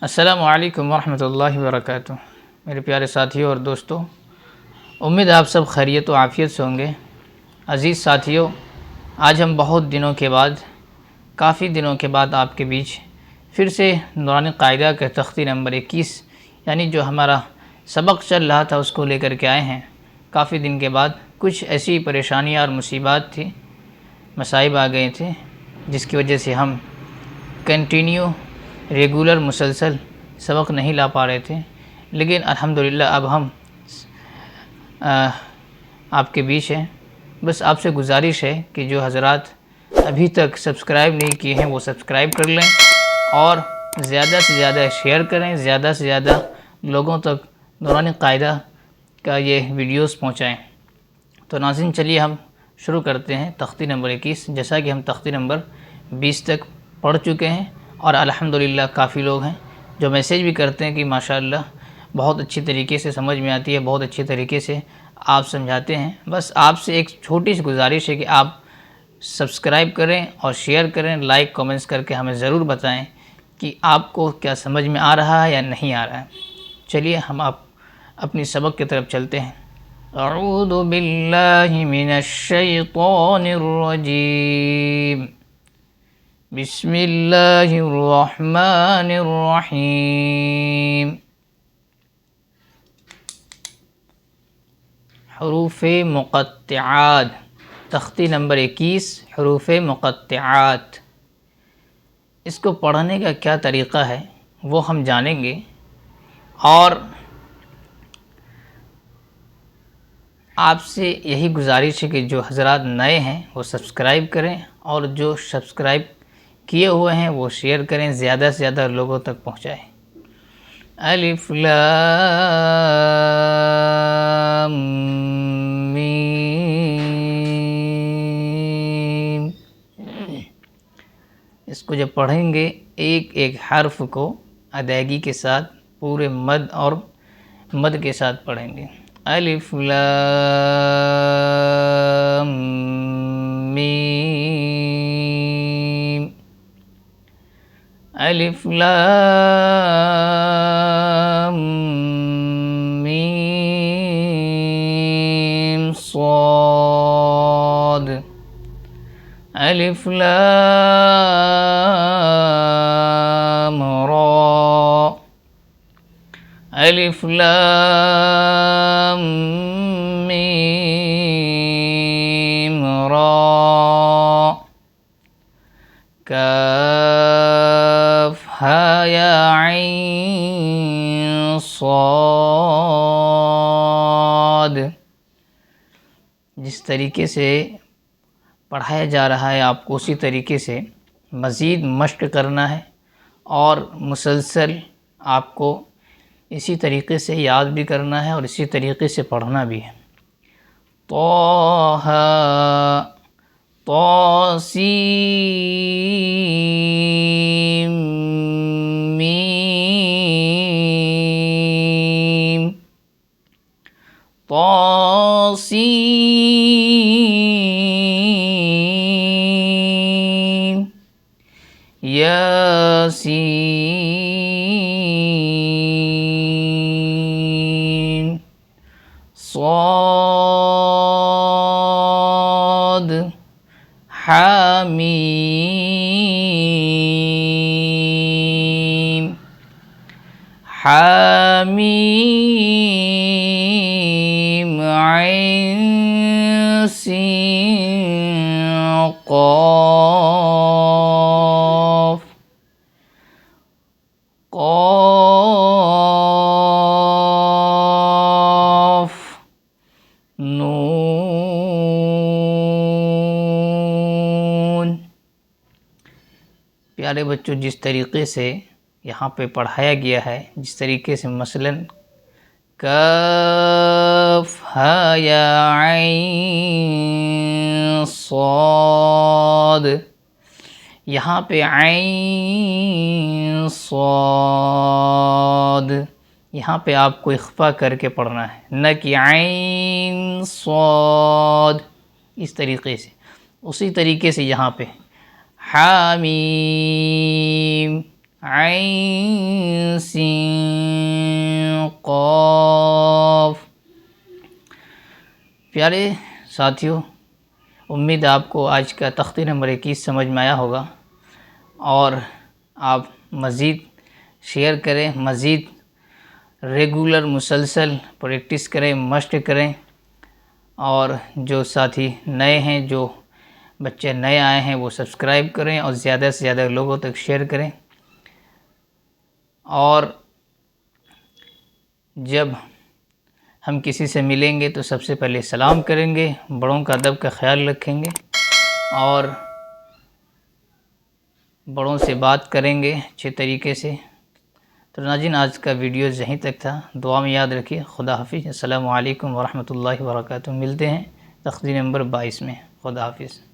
السلام علیکم ورحمۃ اللہ وبرکاتہ۔ میرے پیارے ساتھیوں اور دوستوں، امید آپ سب خیریت و عافیت سے ہوں گے۔ عزیز ساتھیوں، آج ہم بہت دنوں کے بعد، کافی دنوں کے بعد آپ کے بیچ پھر سے نورانی قاعدہ کے تختی نمبر 21 یعنی جو ہمارا سبق چل رہا تھا اس کو لے کر کے آئے ہیں۔ کافی دن کے بعد کچھ ایسی پریشانیاں اور مصیبات تھی، مصائب آ گئے تھے، جس کی وجہ سے ہم کنٹینیو ریگولر مسلسل سبق نہیں لا پا رہے تھے، لیکن الحمدللہ اب ہم آپ کے بیچ ہیں۔ بس آپ سے گزارش ہے کہ جو حضرات ابھی تک سبسکرائب نہیں کیے ہیں وہ سبسکرائب کر لیں اور زیادہ سے زیادہ شیئر کریں، زیادہ سے زیادہ لوگوں تک نورانی قاعدہ کا یہ ویڈیوز پہنچائیں۔ تو ناظرین، چلیے ہم شروع کرتے ہیں تختی نمبر 21۔ جیسا کہ ہم تختی نمبر 20 تک پڑھ چکے ہیں اور الحمدللہ کافی لوگ ہیں جو میسیج بھی کرتے ہیں کہ ماشاءاللہ بہت اچھی طریقے سے سمجھ میں آتی ہے، بہت اچھی طریقے سے آپ سمجھاتے ہیں۔ بس آپ سے ایک چھوٹی سی گزارش ہے کہ آپ سبسکرائب کریں اور شیئر کریں، لائک کومنٹس کر کے ہمیں ضرور بتائیں کہ آپ کو کیا سمجھ میں آ رہا ہے یا نہیں آ رہا ہے۔ چلیے ہم اپنی سبق کی طرف چلتے ہیں۔ اعوذ باللہ من الشیطان الرجیم، بسم اللہ الرحمن الرحیم۔ حروف مقطعات، تختی نمبر 21، حروف مقطعات۔ اس کو پڑھنے کا کیا طریقہ ہے وہ ہم جانیں گے، اور آپ سے یہی گزارش ہے کہ جو حضرات نئے ہیں وہ سبسکرائب کریں اور جو سبسکرائب کیے ہوئے ہیں وہ شیئر کریں، زیادہ سے زیادہ لوگوں تک پہنچائیں۔ الف لام میم۔ اس کو جب پڑھیں گے ایک ایک حرف کو ادائیگی کے ساتھ پورے مد اور مد کے ساتھ پڑھیں گے۔ الف لام میم، الف لام میم صاد، الف لام را، الف لام میم را، کاف ہا یا عین صاد۔ جس طریقے سے پڑھایا جا رہا ہے آپ کو اسی طریقے سے مزید مشق کرنا ہے اور مسلسل آپ کو اسی طریقے سے یاد بھی کرنا ہے اور اسی طریقے سے پڑھنا بھی ہے۔ طٰ طاسین میم، طاسین یاسین صاد حامیم، حامیم عین سین قاف، قاف نون۔ پیارے بچوں، جس طریقے سے یہاں پہ پڑھایا گیا ہے، جس طریقے سے مثلاً کاف ہا یا عین صاد، یہاں پہ عین صاد، یہاں پہ آپ کو اخفا کر کے پڑھنا ہے، نہ کہ عین صاد اس طریقے سے۔ اسی طریقے سے یہاں پہ حامیم، عین سین قاف۔ پیارے ساتھیوں، امید آپ کو آج کا تختی نمبر 21 سمجھ میں آیا ہوگا، اور آپ مزید شیئر کریں، مزید ریگولر مسلسل پریکٹس کریں، مشق کریں، اور جو ساتھی نئے ہیں، جو بچے نئے آئے ہیں، وہ سبسکرائب کریں اور زیادہ سے زیادہ لوگوں تک شیئر کریں۔ اور جب ہم کسی سے ملیں گے تو سب سے پہلے سلام کریں گے، بڑوں کا ادب کا خیال رکھیں گے اور بڑوں سے بات کریں گے اچھے طریقے سے۔ تو ناظرین، آج کا ویڈیو یہیں تک تھا، دعا میں یاد رکھیے۔ خدا حافظ۔ السلام علیکم ورحمۃ اللہ وبرکاتہ۔ ملتے ہیں تختی نمبر 22 میں۔ خدا حافظ۔